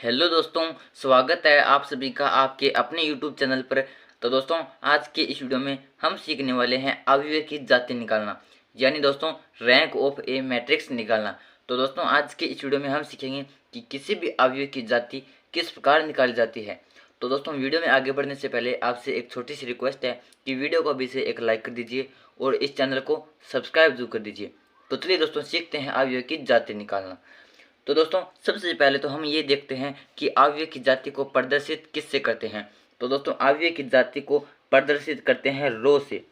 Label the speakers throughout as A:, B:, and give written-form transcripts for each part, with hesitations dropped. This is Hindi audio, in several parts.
A: हेलो दोस्तों, स्वागत है आप सभी का आपके अपने यूट्यूब चैनल पर। तो दोस्तों, आज के इस वीडियो में हम सीखने वाले हैं अवयव की जाति निकालना, यानी दोस्तों रैंक ऑफ ए मैट्रिक्स निकालना। तो दोस्तों, आज के इस वीडियो में हम सीखेंगे कि किसी भी अवयव की जाति किस प्रकार निकाली जाती है। तो दोस्तों, वीडियो में आगे बढ़ने से पहले आपसे एक छोटी सी रिक्वेस्ट है कि वीडियो को अभी से एक लाइक कर दीजिए और इस चैनल को सब्सक्राइब जरूर कर दीजिए। तो चलिए दोस्तों, सीखते हैं अवयव की जाति निकालना। तो दोस्तों, सबसे पहले तो हम ये देखते हैं कि अवयव की जाति को प्रदर्शित किससे करते हैं। तो दोस्तों, अवयव की जाति को प्रदर्शित करते हैं रो से,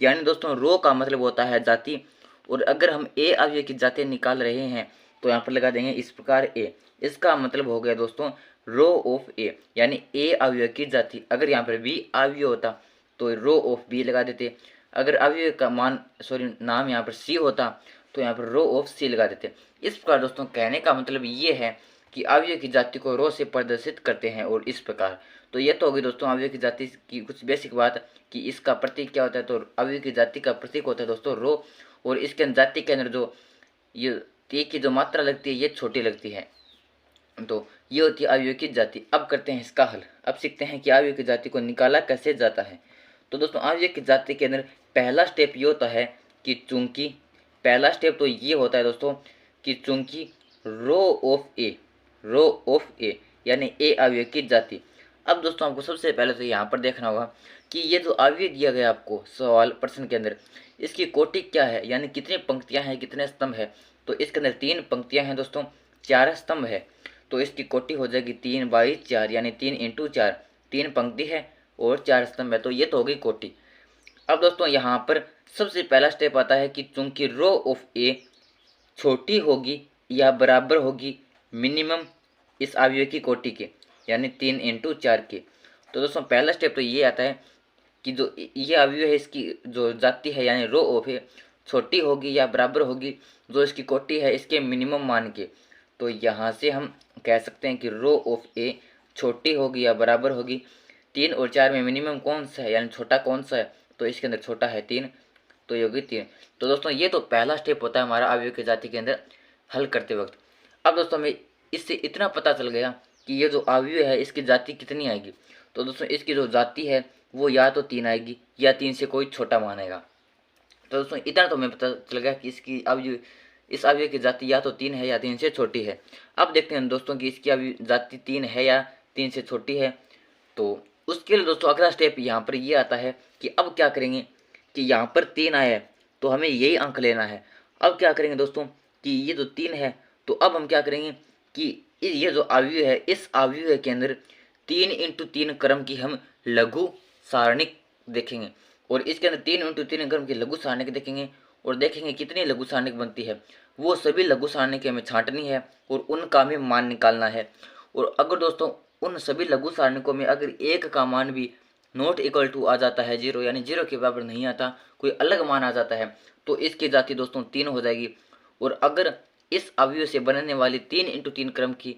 A: यानी दोस्तों रो का मतलब होता है जाति। और अगर हम ए अवयव की जाति निकाल रहे हैं तो यहाँ पर लगा देंगे इस प्रकार ए। इसका मतलब हो गया दोस्तों रो ऑफ ए, यानी ए अवयव की जाति। अगर यहाँ पर बी अवयव होता तो रो ऑफ बी लगा देते। अगर अवयव का नाम यहाँ पर सी होता तो यहाँ पर रो ऑफ सी लगा देते। इस प्रकार दोस्तों कहने का मतलब ये है कि अवयव की जाति को रो से प्रदर्शित करते हैं। और इस प्रकार तो ये तो होगी दोस्तों अवयव की जाति की कुछ बेसिक बात कि इसका प्रतीक क्या होता है। तो अवयव की जाति का प्रतीक होता है दोस्तों रो, और इसके अंदर जाति के अंदर जो ये ती की जो मात्रा लगती है ये छोटी लगती है। तो ये होती है अवयव की जाति। अब करते हैं इसका हल। अब सीखते हैं कि अवयव की जाति को निकाला कैसे जाता है। तो दोस्तों, अवयव की जाति के अंदर पहला स्टेप ये होता है कि चूंकि पहला स्टेप तो ये होता है दोस्तों कि चूंकि रो ऑफ ए यानी ए अवयव की जाति। अब दोस्तों आपको सबसे पहले तो यहाँ पर देखना होगा कि ये जो अवयव दिया गया आपको सवाल प्रश्न के अंदर, इसकी कोटि क्या है, यानी कितनी पंक्तियाँ हैं, कितने स्तंभ है। तो इसके अंदर 3 पंक्तियाँ हैं दोस्तों, 4 स्तंभ है। तो इसकी कोटि हो जाएगी 3/4, यानी 3 × 4, 3 पंक्ति है और 4 स्तंभ है। तो ये तो हो गई कोटि। अब दोस्तों यहाँ पर सबसे पहला स्टेप आता है कि चूंकि रो ऑफ ए छोटी होगी या बराबर होगी मिनिमम इस अवयव की कोटि के, यानी 3 × 4 के। तो दोस्तों पहला स्टेप तो ये आता है कि जो ये अवयव है इसकी जो जाति है यानी रो ऑफ ए छोटी होगी या बराबर होगी जो इसकी कोटि है इसके मिनिमम मान के। तो यहाँ से हम कह सकते हैं कि रो ऑफ ए छोटी होगी या बराबर होगी 3 और 4 में मिनिमम कौन सा है, यानी छोटा कौन सा है। तो इसके अंदर छोटा है 3, तो ये होगी 3। तो दोस्तों ये तो पहला स्टेप होता है हमारा अवयव की जाति के अंदर हल करते वक्त। अब दोस्तों हमें इससे इतना पता चल गया कि ये जो अवयव है इसकी जाति कितनी आएगी। तो दोस्तों इसकी जो जाति है वो या तो 3 आएगी या 3 से कोई छोटा मान आएगा। तो दोस्तों इतना तो हमें पता चल गया कि इसकी अवयव इस अवयव की जाति या तो 3 है या 3 से छोटी है। अब देखते हैं दोस्तों कि इसकी अवयव जाति 3 है या 3 से छोटी है। तो उसके लिए दोस्तों अगला स्टेप यहाँ पर ये आता है कि अब क्या करेंगे कि यहाँ पर 3 आया है तो हमें यही अंक लेना है। अब क्या करेंगे दोस्तों कि ये जो 3 है तो अब हम क्या करेंगे कि ये जो अवयव है इस अवयव के अंदर 3 × 3 क्रम की हम लघु सारणिक देखेंगे। और इसके अंदर 3 × 3 क्रम की लघु सारणिक देखेंगे और देखेंगे कितनी लघु सारणिक बनती है। वो सभी लघु सारणिक हमें छांटनी है और उनका हमें मान निकालना है। और अगर दोस्तों उन सभी लघु सारणिकों में अगर एक का मान भी नॉट इक्वल टू आ जाता है 0, यानी 0 के बराबर नहीं आता, कोई अलग मान आ जाता है, तो इसकी जाति दोस्तों 3 हो जाएगी। और अगर इस अवयव से बनने वाली 3 × 3 क्रम की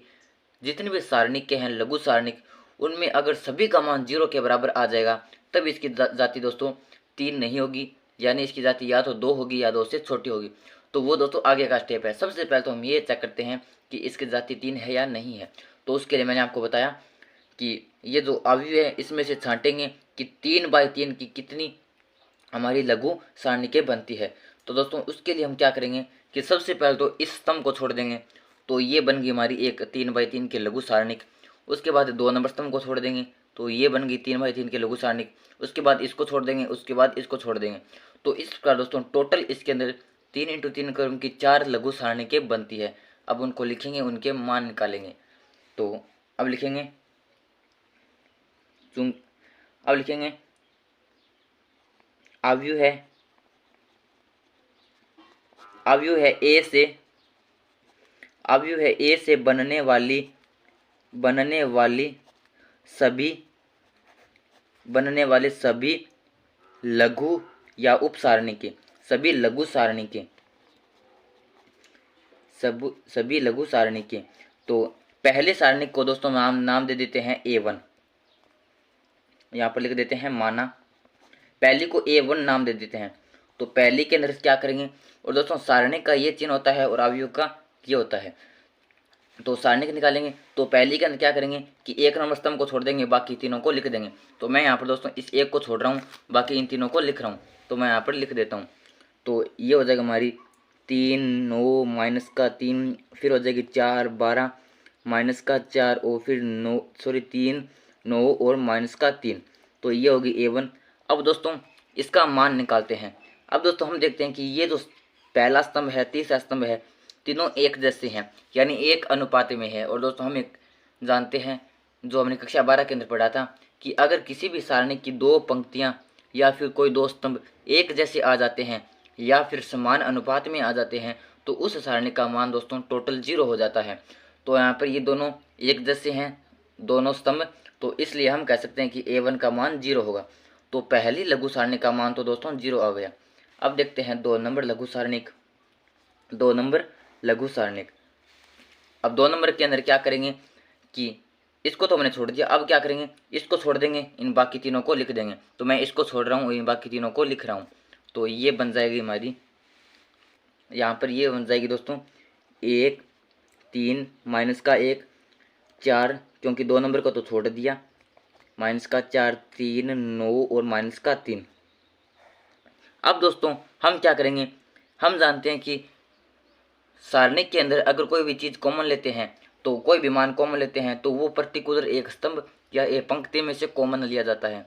A: जितने भी सारणिक हैं लघु सारणिक, उनमें अगर सभी का मान 0 के बराबर आ जाएगा तब इसकी जाति दोस्तों 3 नहीं होगी, यानी इसकी जाति या तो 2 होगी या 2 से छोटी होगी। तो वो दोस्तों आगे का स्टेप है। सबसे पहले तो हम ये चेक करते हैं कि इसकी जाति 3 है या नहीं है। तो उसके लिए मैंने आपको बताया कि ये जो अवयव है इसमें से छांटेंगे कि 3/3 की कितनी हमारी लघु सारणिकें बनती है। तो दोस्तों उसके लिए हम क्या करेंगे कि सबसे पहले तो इस स्तंभ को छोड़ देंगे, तो ये बन गई हमारी एक 3/3 की लघु सारणिक। उसके बाद 2 नंबर स्तंभ को छोड़ देंगे तो ये बन गई 3/3 की लघु सारणिक। उसके बाद इसको छोड़ देंगे, उसके बाद इसको छोड़ देंगे। तो इस प्रकार दोस्तों टोटल इसके अंदर 3 × 3 क्रम की 4 लघु सारणिकें बनती है। अब उनको लिखेंगे, उनके मान निकालेंगे। तो अब लिखेंगे अब लिखेंगे अवयव है ए से बनने वाले सभी लघु या उप सारणिकें, सभी लघु सारणिकें। तो पहले सारणिक को दोस्तों नाम दे देते हैं A1, यहाँ पर लिख देते हैं माना। पहली को A1 नाम दे देते हैं। तो पहली के अंदर क्या करेंगे, और दोस्तों सारणिक का ये चिन्ह होता है और अवयव का ये होता है। तो सारणिक निकालेंगे तो पहले के अंदर क्या करेंगे कि एक नंबर स्तंभ को छोड़ देंगे, बाकी तीनों को लिख देंगे। तो मैं यहाँ पर दोस्तों इस एक को छोड़ रहा हूँ, बाकी इन तीनों को लिख रहा हूँ। तो मैं यहाँ पर लिख देता हूँ। तो ये हो जाएगा हमारी 3 9 माइनस का 3, फिर हो जाएगी 4 12 माइनस का 4 और फिर 3 9 और माइनस का 3। तो ये होगी A1। अब दोस्तों इसका मान निकालते हैं। अब दोस्तों हम देखते हैं कि ये जो पहला स्तंभ है, तीसरा स्तंभ है, तीनों एक जैसे हैं, यानी एक अनुपात में है। और दोस्तों हम एक जानते हैं जो हमने कक्षा 12 के अंदर पढ़ा था कि अगर किसी भी सारणी की दो पंक्तियां या फिर कोई दो स्तंभ एक जैसे आ जाते हैं या फिर समान अनुपात में आ जाते हैं तो उस सारणी का मान दोस्तों टोटल 0 हो जाता है। तो यहाँ पर ये दोनों एक जैसे हैं दोनों स्तंभ, तो इसलिए हम कह सकते हैं कि A1 का मान 0 होगा। तो पहली लघु सारणी का मान तो दोस्तों 0 आ गया। अब देखते हैं 2 नंबर लघु सारणिक। 2 नंबर लघु सारणिक। अब 2 नंबर के अंदर क्या करेंगे कि इसको तो हमने छोड़ दिया, अब क्या करेंगे इसको छोड़ देंगे, इन बाकी तीनों को लिख देंगे। तो मैं इसको छोड़ रहा हूँ, इन बाकी तीनों को लिख रहा हूँ। तो ये बन जाएगी हमारी, यहाँ पर ये बन जाएगी दोस्तों 1 3 माइनस का 1 4, क्योंकि 2 नंबर को तो छोड़ दिया, माइनस का 4 3 9 और माइनस का 3। अब दोस्तों हम क्या करेंगे, हम जानते हैं कि सारणिक के अंदर अगर कोई भी चीज़ कॉमन लेते हैं, तो कोई भी मान कॉमन लेते हैं तो वो पर्टिकुलर एक स्तंभ या एक पंक्ति में से कॉमन लिया जाता है।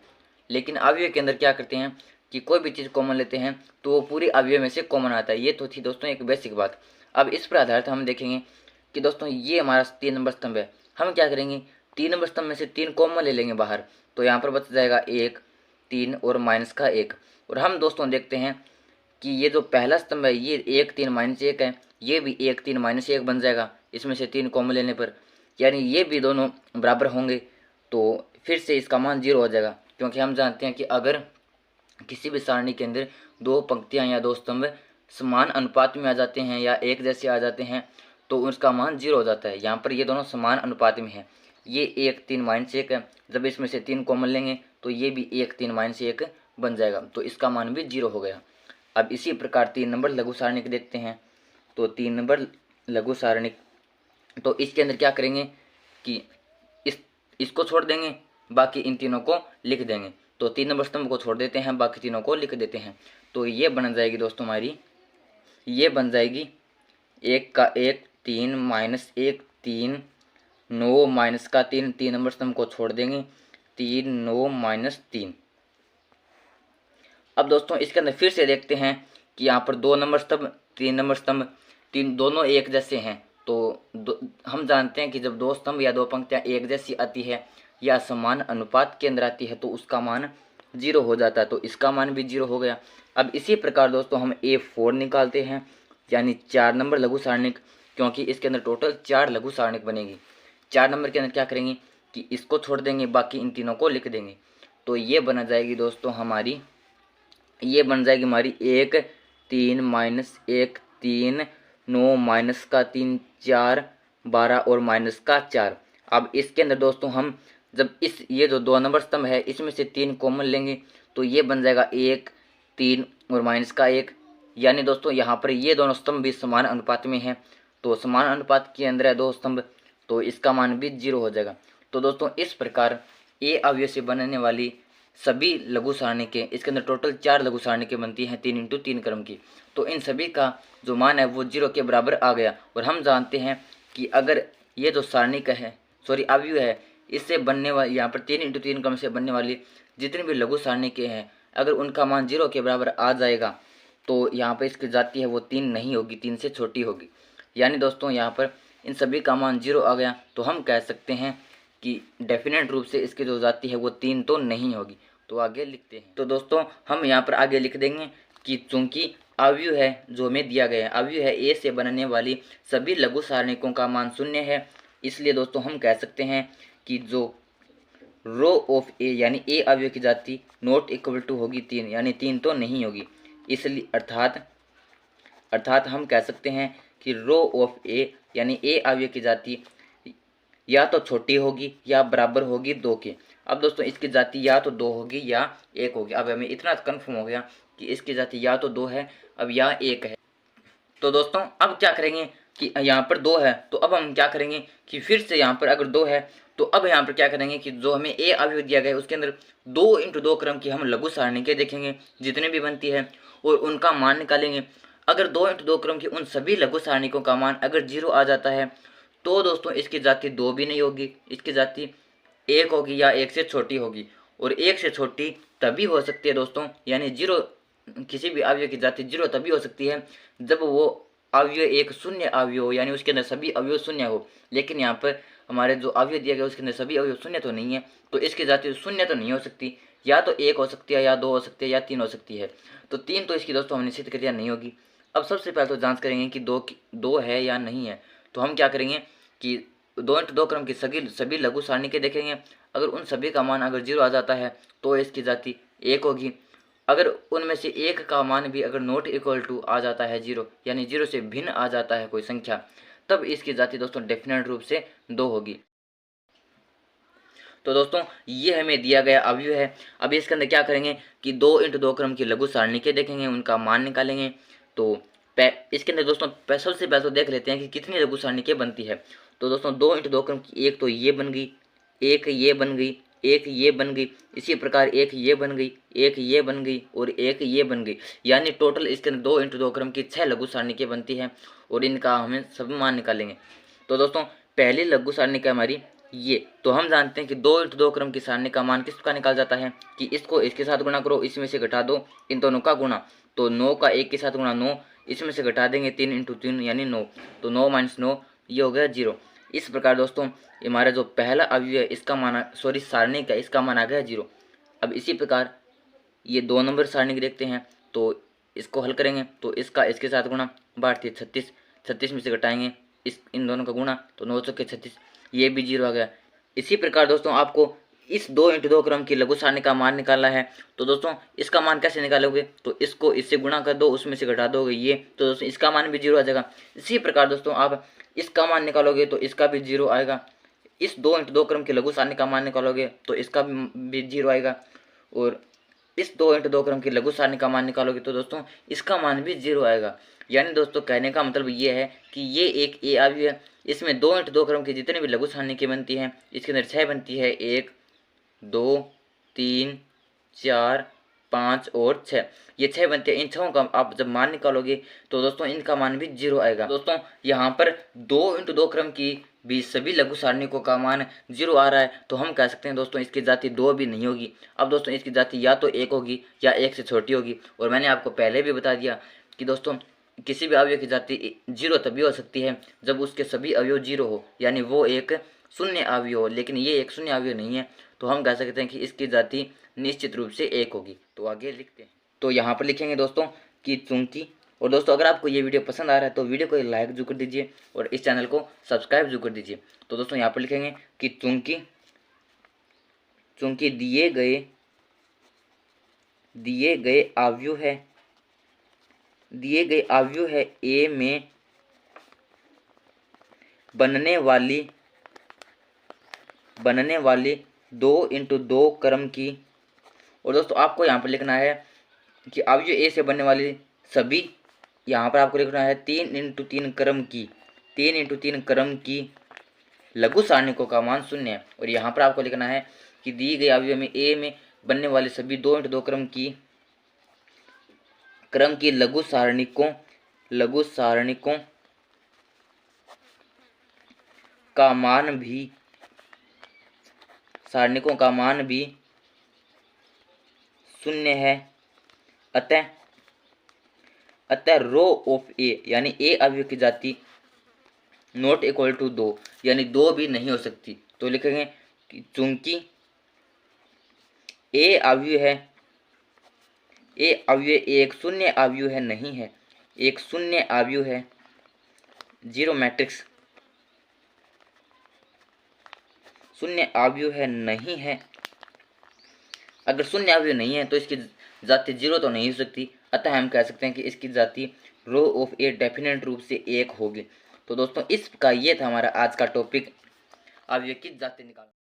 A: लेकिन अवयव के अंदर क्या करते हैं कि कोई भी चीज़ कॉमन लेते हैं तो वो पूरी अवयव में से कॉमन आता है। ये तो थी दोस्तों एक बेसिक बात। अब इस पर आधारित हम देखेंगे कि दोस्तों ये हमारा 3 नंबर स्तंभ है। हम क्या करेंगे 3 नंबर स्तंभ में से 3 कॉमन ले लेंगे बाहर, तो यहाँ पर बच जाएगा 1 3 और माइनस का 1। और हम दोस्तों देखते हैं कि ये जो पहला स्तंभ है ये 1 3 माइनस 1 है, ये भी 1 3 माइनस 1 बन जाएगा इसमें से 3 कॉमन लेने पर, यानी ये भी दोनों बराबर होंगे। तो फिर से इसका मान 0 हो जाएगा, क्योंकि हम जानते हैं कि अगर किसी भी सारणी के अंदर दो पंक्तियां या दो स्तंभ समान अनुपात में आ जाते हैं या एक जैसे आ जाते हैं तो उसका मान 0 हो जाता है। यहाँ पर ये दोनों समान अनुपात में है, ये 1 3 माइनस 1 है, जब इसमें से 3 कॉमन लेंगे तो ये भी 1 3 माइनस 1 बन जाएगा, तो इसका मान भी 0 हो गया। अब इसी प्रकार 3 नंबर लघु सारणिक देखते हैं। तो 3 नंबर लघु सारणिक, तो इसके अंदर क्या करेंगे कि इसको छोड़ देंगे, बाकी इन तीनों को लिख देंगे। तो 3 नंबर स्तंभ को छोड़ देते हैं, बाकी तीनों को लिख देते हैं। तो ये बन जाएगी दोस्तों हमारी, ये बन जाएगी 1 का 1 3 माइनस 1 3 9 माइनस का 3, 3 नंबर स्तंभ को छोड़ देंगे 3 9 माइनस 3। अब दोस्तों इसके अंदर फिर से देखते हैं कि यहाँ पर 2 नंबर स्तंभ 3 नंबर स्तंभ तीन दोनों एक जैसे हैं। तो हम जानते हैं कि जब दो स्तंभ या दो पंक्तियाँ एक जैसी आती है या समान अनुपात के अंदर आती है तो उसका मान 0 हो जाता है, तो इसका मान भी 0 हो गया। अब इसी प्रकार दोस्तों हम A4 निकालते हैं, यानी 4 नंबर लघु सारणिक, क्योंकि इसके अंदर टोटल 4 लघु सारणिक बनेगी। 4 नंबर के अंदर क्या करेंगे कि इसको छोड़ देंगे, बाकी इन तीनों को लिख देंगे। तो ये बना जाएगी दोस्तों हमारी, ये बन जाएगी हमारी 1 3 माइनस 1 3 9 माइनस का 3 4 12 और माइनस का 4। अब इसके अंदर दोस्तों हम जब ये जो 2 नंबर स्तंभ है इसमें से 3 कॉमन लेंगे तो ये बन जाएगा 1 3 और माइनस का 1, यानी दोस्तों यहाँ पर ये दोनों स्तंभ भी समान अनुपात में हैं। तो समान अनुपात के अंदर है दो स्तंभ, तो इसका मान भी 0 हो जाएगा। तो दोस्तों इस प्रकार A अवयव से बनने वाली सभी लघु सारणिकें, इसके अंदर टोटल 4 लघु सारणिकें बनती हैं 3 × 3 क्रम की। तो इन सभी का जो मान है वो 0 के बराबर आ गया। और हम जानते हैं कि अगर ये जो सारणिक है अवयव है इससे बनने वाली यहाँ पर 3 × 3 क्रम से बनने वाली जितनी भी लघु सारणिकें हैं अगर उनका मान 0 के बराबर आ जाएगा तो यहाँ पर इसकी जाति है वो 3 नहीं होगी, 3 से छोटी होगी। यानी दोस्तों यहाँ पर इन सभी का मान 0 आ गया, तो हम कह सकते हैं कि डेफिनेट रूप से इसकी जो जाति है वो 3 तो नहीं होगी। तो आगे लिखते हैं। तो दोस्तों हम यहाँ पर आगे लिख देंगे कि चूंकि अवयव है जो हमें दिया गया है, अवयव है A से बनने वाली सभी लघु सारणिकों का मान 0 है, इसलिए दोस्तों हम कह सकते हैं कि जो रो ऑफ A यानी A अवयव की जाति नॉट इक्वल टू होगी 3, यानी 3 तो नहीं होगी। इसलिए अर्थात हम कह सकते हैं कि रो ऑफ A यानी A अवयव की जाति या तो छोटी होगी या बराबर होगी 2 के। अब दोस्तों इसकी जाति या तो 2 होगी या 1 होगी। अब हमें इतना कन्फर्म हो गया कि इसकी जाति या तो 2 है अब या 1 है। तो दोस्तों अब क्या करेंगे, कि यहाँ पर 2 है, तो अब हम क्या करेंगे कि फिर से यहाँ पर अगर 2 है तो अब यहाँ पर क्या करेंगे कि जो हमें ए अवयव दिया गया है उसके अंदर 2 इंटू 2 क्रम की हम लघु सारणी के देखेंगे जितने भी बनती है और उनका मान निकालेंगे। अगर 2 इंटू 2 क्रम की उन सभी लघु सारणिकों का मान अगर 0 आ जाता है तो दोस्तों इसकी जाति 2 भी नहीं होगी, इसकी जाति 1 होगी या 1 से छोटी होगी। और 1 से छोटी तभी हो सकती है दोस्तों, यानी 0 किसी भी अवयव की जाति 0 तभी हो सकती है जब वो अवयव एक शून्य अवयव हो, यानी उसके अंदर सभी अवयव शून्य हो। लेकिन यहाँ पर हमारे जो अवयव दिया गया उसके अंदर सभी अवयव शून्य तो नहीं है, तो इसकी जाति शून्य तो नहीं हो सकती, या तो 1 हो सकती है या 2 हो सकती है या 3 हो सकती है। तो 3 तो इसकी दोस्तों हम निश्चित क्रिया नहीं होगी। अब सबसे पहले तो जांच करेंगे कि 2 है या नहीं है। तो हम क्या करेंगे कि 2 इंटू 2 क्रम की सभी लघु सारणी के देखेंगे। अगर उन सभी का मान अगर 0 आ जाता है तो इसकी जाति 1 होगी। अगर उनमें से एक का मान भी अगर नॉट इक्वल टू आ जाता है 0, यानी 0 से भिन्न आ जाता है कोई संख्या, तब इसकी जाति दोस्तों डेफिनेट रूप से 2 होगी। तो दोस्तों ये हमें दिया गया अवयव है। अब इसके अंदर क्या करेंगे कि 2 इंटू 2 क्रम की लघु सारणी के देखेंगे, उनका मान निकालेंगे। तो इसके अंदर दोस्तों सबसे पहले तो देख लेते हैं कि कितनी लघु सारणी के बनती है। तो दोस्तों 2 इंटू 2 क्रम की एक तो ये बन गई, एक ये बन गई, एक ये बन गई, इसी प्रकार एक ये बन गई, एक ये बन गई और एक ये बन गई। यानी टोटल इसके अंदर 2 इंटू 2 क्रम की 6 लघु सारणी के बनती है और इनका हमें सब मान निकालेंगे। तो दोस्तों पहली लघु सारणी का हमारी ये, तो हम जानते हैं कि 2 इंटू 2 क्रम की सारणी का मान किसका निकाल जाता है कि इसको इसके साथ गुणा करो, इसमें से घटा दो इन दोनों का गुणा। तो 9 का 1 के साथ गुणा 9, इसमें से घटा देंगे 3 इंटू 3 यानी 9, तो 9 माइनस 9 ये हो गया 0। इस प्रकार दोस्तों हमारा जो पहला अवयव है इसका मान सारणी का इसका मान आ गया 0। अब इसी प्रकार ये 2 नंबर सारणी देखते हैं, तो इसको हल करेंगे तो इसका इसके साथ गुणा, बाढ़ती 36, 36 में से घटाएंगे इन दोनों का गुणा, तो 9 चौके 36, ये भी 0 आ गया। इसी प्रकार दोस्तों आपको इस 2 इंटू 2 क्रम की लघु सारणी का मान निकालना है। तो दोस्तों इसका मान कैसे निकालोगे, तो इसको इससे गुणा कर दो, उसमें से घटा दोगे ये, तो दोस्तों इसका मान भी 0 आ जाएगा। इसी प्रकार दोस्तों आप इसका मान निकालोगे तो इसका भी 0 आएगा। इस 2 इंटू 2 क्रम की लघु सारणी का मान निकालोगे तो इसका भी 0 आएगा। और इस 2 इंटू 2 क्रम की लघु सारणी का मान निकालोगे तो दोस्तों इसका मान भी 0 आएगा। यानी दोस्तों कहने का मतलब ये है कि ये एक ए अवयव है, इसमें 2 इंटू 2 क्रम की जितने भी लघु सारणी की बनती हैं इसके अंदर 6 बनती है, 1 2 3 4 5 और 6, ये 6 बनते हैं। इन 6 का आप जब मान निकालोगे तो दोस्तों इनका मान भी 0 आएगा। दोस्तों यहाँ पर 2 इंटू 2 क्रम की भी सभी लघु सारणिकों का मान 0 आ रहा है, तो हम कह सकते हैं दोस्तों इसकी जाति 2 भी नहीं होगी। अब दोस्तों इसकी जाति या तो 1 होगी या 1 से छोटी होगी। और मैंने आपको पहले भी बता दिया कि दोस्तों किसी भी अवयव की जाति 0 तभी हो सकती है जब उसके सभी अवयव 0 हो, यानी वो एक शून्य अवयव हो। लेकिन ये एक शून्य अवयव नहीं है, तो हम कह सकते हैं कि इसकी जाति निश्चित रूप से 1 होगी। तो आगे लिखते हैं, तो यहाँ पर लिखेंगे दोस्तों कि चूंकि। और दोस्तों अगर आपको ये वीडियो पसंद आ रहा है तो वीडियो को लाइक जरूर कर दीजिए और इस चैनल को सब्सक्राइब जरूर कर दीजिए। तो दोस्तों यहाँ पर लिखेंगे कि चूंकि दिए गए अवयव है ए में बनने वाली 2 इंटू 2 क्रम की। और दोस्तों आपको यहाँ पर लिखना है कि अवयव ए से बनने वाली सभी, यहाँ पर आपको लिखना है 3 इंटू 3 क्रम की लघु सारणिकों का मान 0 है। और यहाँ पर आपको लिखना है कि दी गई अवयव में ए में बनने वाली सभी 2 इंटू 2 क्रम की लघु सारणिकों का मान भी 0 है। अतः रो ऑफ ए यानी ए अवयव की जाति नॉट इक्वल टू 2, यानी 2 भी नहीं हो सकती। तो लिखेंगे कि चूंकि ए अवयव एक शून्य अवयव है नहीं है, एक शून्य अवयव है, 0 मैट्रिक्स शून्य अवयव है नहीं है। अगर शून्य अवयव नहीं है तो इसकी जाति 0 तो नहीं हो सकती। अतः हम कह सकते हैं कि इसकी जाति रो ऑफ ए डेफिनेट रूप से 1 होगी। तो दोस्तों इसका ये था हमारा आज का टॉपिक, अवयव की जाति निकालना।